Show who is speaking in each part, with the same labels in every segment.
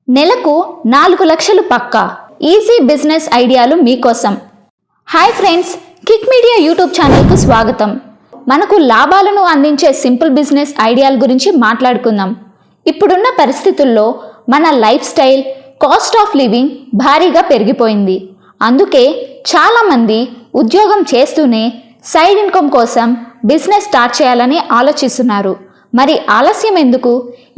Speaker 1: నెలకు 4 లక్షలు పక్కా easy business ఐడియాలు మీకోసం. Hi friends, kick media YouTube ఛానల్కు స్వాగతం. మనకు లాభాలను అందించే సింపుల్ బిజినెస్ ఐడియాల గురించి మాట్లాడుకుందాం. ఇప్పుడున్న పరిస్థితుల్లో మన life style, cost of living భారీగా పెరిగిపోయింది. అందుకే చాలామంది ఉద్యోగం చేస్తూనే సైడ్ ఇన్కమ్ కోసం బిజినెస్ స్టార్ట్ చేయాలని ఆలోచిస్తున్నారు. మరి ఆలస్యం ఎందుకు?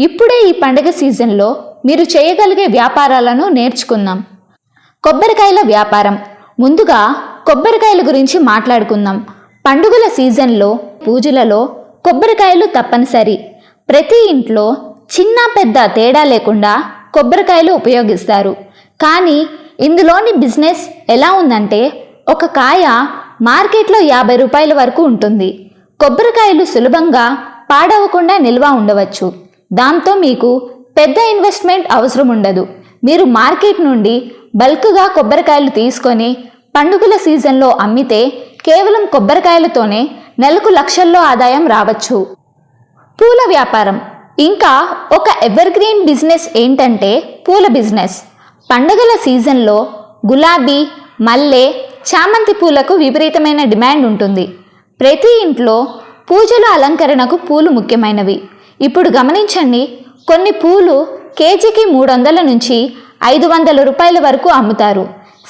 Speaker 1: ఇప్పుడే ఈ పండుగ సీజన్లో మీరు చేయగలిగే వ్యాపారాలను నేర్చుకుందాం. కొబ్బరికాయల వ్యాపారం. ముందుగా కొబ్బరికాయల గురించి మాట్లాడుకుందాం. పండుగల సీజన్లో పూజలలో కొబ్బరికాయలు తప్పనిసరి. ప్రతి ఇంట్లో చిన్న పెద్ద తేడా లేకుండా కొబ్బరికాయలు ఉపయోగిస్తారు. కానీ ఇందులోని బిజినెస్ ఎలా ఉందంటే, ఒక కాయ మార్కెట్లో 50 రూపాయల వరకు ఉంటుంది. కొబ్బరికాయలు సులభంగా పాడవకుండా నిల్వ ఉండవచ్చు. దాంతో మీకు పెద్ద ఇన్వెస్ట్మెంట్ అవసరం ఉండదు. మీరు మార్కెట్ నుండి బల్క్గా కొబ్బరికాయలు తీసుకొని పండుగల సీజన్లో అమ్మితే కేవలం కొబ్బరికాయలతోనే నెలకు లక్షల్లో ఆదాయం రావచ్చు. పూల వ్యాపారం. ఇంకా ఒక ఎవర్ గ్రీన్ బిజినెస్ ఏంటంటే పూల బిజినెస్. పండుగల సీజన్లో గులాబీ, మల్లె, చామంతి పూలకు విపరీతమైన డిమాండ్ ఉంటుంది. ప్రతి ఇంట్లో పూజల అలంకరణకు పూలు ముఖ్యమైనవి. ఇప్పుడు గమనించండి, కొన్ని పూలు కేజీకి 300 నుంచి 500 రూపాయల వరకు అమ్ముతారు.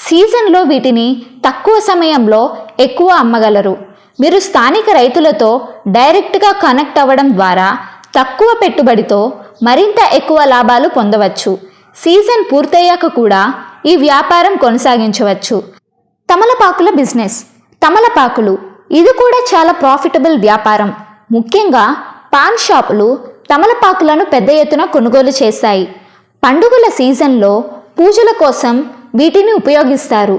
Speaker 1: సీజన్లో వీటిని తక్కువ సమయంలో ఎక్కువ అమ్మగలరు. మీరు స్థానిక రైతులతో డైరెక్ట్గా కనెక్ట్ అవ్వడం ద్వారా తక్కువ పెట్టుబడితో మరింత ఎక్కువ లాభాలు పొందవచ్చు. సీజన్ పూర్తయ్యాక కూడా ఈ వ్యాపారం కొనసాగించవచ్చు. తమలపాకుల బిజినెస్. తమలపాకులు ఇది కూడా చాలా ప్రాఫిటబుల్ వ్యాపారం. ముఖ్యంగా పాన్ షాపులు తమలపాకులను పెద్ద ఎత్తున కొనుగోలు చేస్తాయి. పండుగల సీజన్లో పూజల కోసం వీటిని ఉపయోగిస్తారు.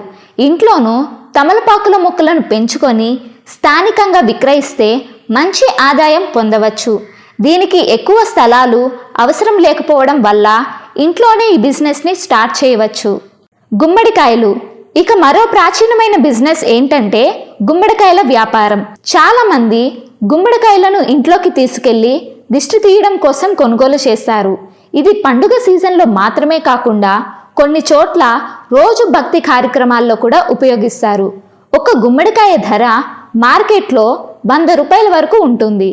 Speaker 1: ఇంట్లోనూ తమలపాకుల మొక్కలను పెంచుకొని స్థానికంగా విక్రయిస్తే మంచి ఆదాయం పొందవచ్చు. దీనికి ఎక్కువ స్థలాలు అవసరం లేకపోవడం వల్ల ఇంట్లోనే ఈ బిజినెస్ని స్టార్ట్ చేయవచ్చు. గుమ్మడికాయలు. ఇక మరో ప్రాచీనమైన బిజినెస్ ఏంటంటే గుమ్మడికాయల వ్యాపారం. చాలామంది గుమ్మడికాయలను ఇంట్లోకి తీసుకెళ్లి దిష్టి తీయడం కోసం కొనుగోలు చేస్తారు. ఇది పండుగ సీజన్లో మాత్రమే కాకుండా కొన్ని చోట్ల రోజు భక్తి కార్యక్రమాల్లో కూడా ఉపయోగిస్తారు. ఒక గుమ్మడికాయ ధర మార్కెట్లో 100 రూపాయల వరకు ఉంటుంది.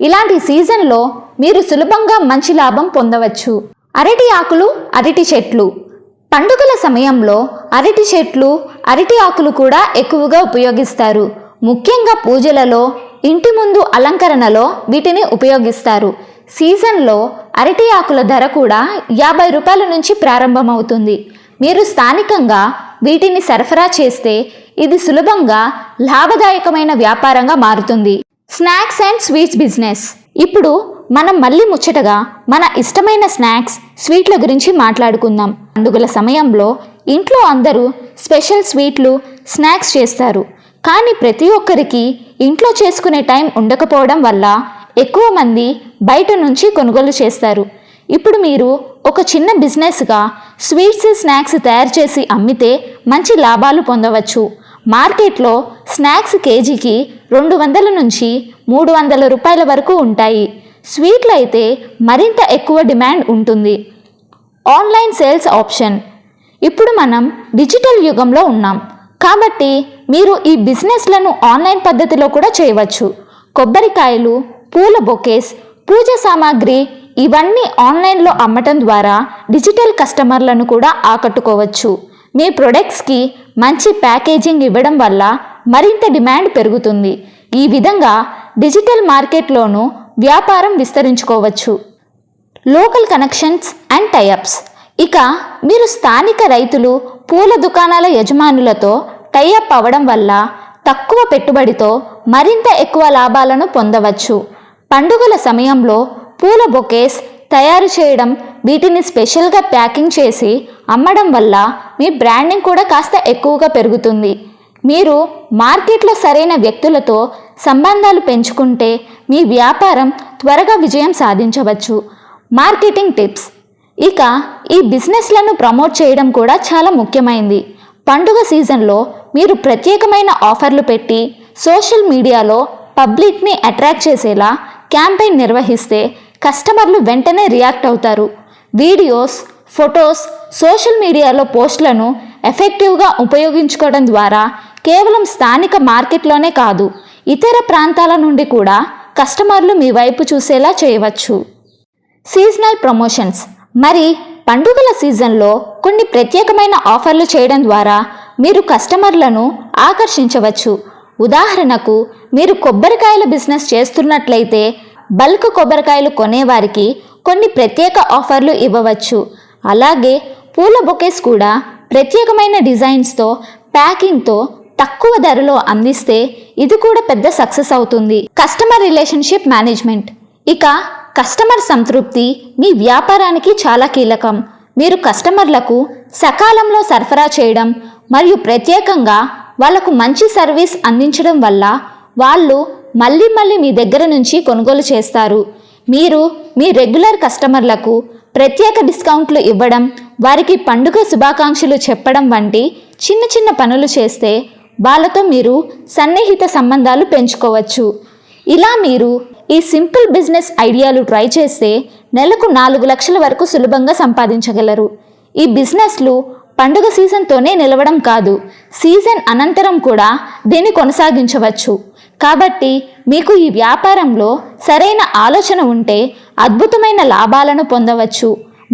Speaker 1: ఇలాంటి సీజన్లో మీరు సులభంగా మంచి లాభం పొందవచ్చు. అరటి ఆకులు, అరటి చెట్లు. పండుగల సమయంలో అరటి చెట్లు, అరటి ఆకులు కూడా ఎక్కువగా ఉపయోగిస్తారు. ముఖ్యంగా పూజలలో, ఇంటి ముందు అలంకరణలో వీటిని ఉపయోగిస్తారు. సీజన్లో అరటి ఆకుల ధర కూడా 50 రూపాయల నుంచి ప్రారంభమవుతుంది. మీరు స్థానికంగా వీటిని సరఫరా చేస్తే ఇది సులభంగా లాభదాయకమైన వ్యాపారంగా మారుతుంది. Snacks and sweets business. ఇప్పుడు మనం మళ్ళీ ముచ్చటగా మన ఇష్టమైన స్నాక్స్, స్వీట్ల గురించి మాట్లాడుకుందాం. పండుగల సమయంలో ఇంట్లో అందరూ స్పెషల్ స్వీట్లు, స్నాక్స్ చేస్తారు. కానీ ప్రతి ఒక్కరికి ఇంట్లో చేసుకునే టైం ఉండకపోవడం వల్ల ఎక్కువ మంది బయట నుంచి కొనుగోలు చేస్తారు. ఇప్పుడు మీరు ఒక చిన్న బిజినెస్గా స్వీట్స్, స్నాక్స్ తయారు చేసి అమ్మితే మంచి లాభాలు పొందవచ్చు. మార్కెట్లో స్నాక్స్ కేజీకి 200 నుంచి 300 రూపాయల వరకు ఉంటాయి. స్వీట్లు అయితే మరింత ఎక్కువ డిమాండ్ ఉంటుంది. Online sales option. ఇప్పుడు మనం డిజిటల్ యుగంలో ఉన్నాం కాబట్టి మీరు ఈ బిజినెస్లను ఆన్లైన్ పద్ధతిలో కూడా చేయవచ్చు. కొబ్బరికాయలు, పూల బొకేస్, పూజ సామాగ్రి ఇవన్నీ ఆన్లైన్లో అమ్మటం ద్వారా డిజిటల్ కస్టమర్లను కూడా ఆకట్టుకోవచ్చు. మీ ప్రొడక్ట్స్కి మంచి ప్యాకేజింగ్ ఇవ్వడం వల్ల మరింత డిమాండ్ పెరుగుతుంది. ఈ విధంగా డిజిటల్ మార్కెట్లోనూ వ్యాపారం విస్తరించుకోవచ్చు. Local connections and tie ups. ఇక మీరు స్థానిక రైతులు, పూల దుకాణాల యజమానులతో టైఅప్ అవ్వడం వల్ల తక్కువ పెట్టుబడితో మరింత ఎక్కువ లాభాలను పొందవచ్చు. పండుగల సమయంలో పూల బొకేస్ తయారు చేయడం, వీటిని స్పెషల్గా ప్యాకింగ్ చేసి అమ్మడం వల్ల మీ బ్రాండింగ్ కూడా కాస్త ఎక్కువగా పెరుగుతుంది. మీరు మార్కెట్లో సరైన వ్యక్తులతో సంబంధాలు పెంచుకుంటే మీ వ్యాపారం త్వరగా విజయం సాధించవచ్చు. Marketing tips. ఇక ఈ బిజినెస్లను ప్రమోట్ చేయడం కూడా చాలా ముఖ్యమైనది. పండుగ సీజన్లో మీరు ప్రత్యేకమైన ఆఫర్లు పెట్టి సోషల్ మీడియాలో పబ్లిక్ని అట్రాక్ట్ చేసేలా క్యాంపెయిన్ నిర్వహిస్తే కస్టమర్లు వెంటనే రియాక్ట్ అవుతారు. వీడియోస్, ఫొటోస్, సోషల్ మీడియాలో పోస్టులను ఎఫెక్టివ్గా ఉపయోగించుకోవడం ద్వారా కేవలం స్థానిక మార్కెట్లోనే కాదు, ఇతర ప్రాంతాల నుండి కూడా కస్టమర్లు మీ వైపు చూసేలా చేయవచ్చు. Seasonal promotions. మరి పండుగల సీజన్లో కొన్ని ప్రత్యేకమైన ఆఫర్లు చేయడం ద్వారా మీరు కస్టమర్లను ఆకర్షించవచ్చు. ఉదాహరణకు, మీరు కొబ్బరికాయల బిజినెస్ చేస్తున్నట్లయితే బల్క్ కొబ్బరికాయలు కొనేవారికి కొన్ని ప్రత్యేక ఆఫర్లు ఇవ్వవచ్చు. అలాగే పూల బొకేస్ కూడా ప్రత్యేకమైన డిజైన్స్తో, ప్యాకింగ్తో తక్కువ ధరలో అందిస్తే ఇది కూడా పెద్ద సక్సెస్ అవుతుంది. Customer relationship management. ఇక కస్టమర్ సంతృప్తి మీ వ్యాపారానికి చాలా కీలకం. మీరు కస్టమర్లకు సకాలంలో సరఫరా చేయడం మరియు ప్రత్యేకంగా వాళ్లకు మంచి సర్వీస్ అందించడం వల్ల వాళ్ళు మళ్ళీ మీ దగ్గర నుంచి కొనుగోలు చేస్తారు. మీరు మీ రెగ్యులర్ కస్టమర్లకు ప్రత్యేక డిస్కౌంట్లు ఇవ్వడం, వారికి పండుగ శుభాకాంక్షలు చెప్పడం వంటి చిన్న పనులు చేస్తే వాళ్ళతో మీరు సన్నిహిత సంబంధాలు పెంచుకోవచ్చు. ఇలా మీరు ఈ సింపుల్ బిజినెస్ ఐడియాలు ట్రై చేస్తే నెలకు 4 లక్షల వరకు సులభంగా సంపాదించగలరు. ఈ బిజినెస్లు పండుగ సీజన్తోనే నిలవడం కాదు, సీజన్ అనంతరం కూడా దీన్ని కొనసాగించవచ్చు. కాబట్టి మీకు ఈ వ్యాపారంలో సరైన ఆలోచన ఉంటే అద్భుతమైన లాభాలను పొందవచ్చు.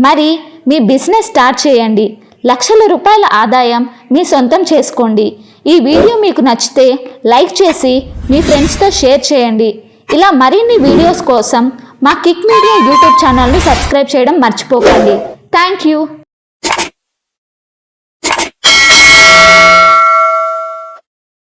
Speaker 1: మరి మీ బిజినెస్ స్టార్ట్ చేయండి. లక్షల రూపాయల ఆదాయం మీ సొంతం చేసుకోండి. ఈ వీడియో మీకు నచ్చితే లైక్ చేసి మీ ఫ్రెండ్స్తో షేర్ చేయండి. ఇలా మరిన్ని వీడియోస్ కోసం మా కిక్ మీడియా యూట్యూబ్ ఛానల్ని సబ్స్క్రైబ్ చేయడం మర్చిపోకండి. Thank you.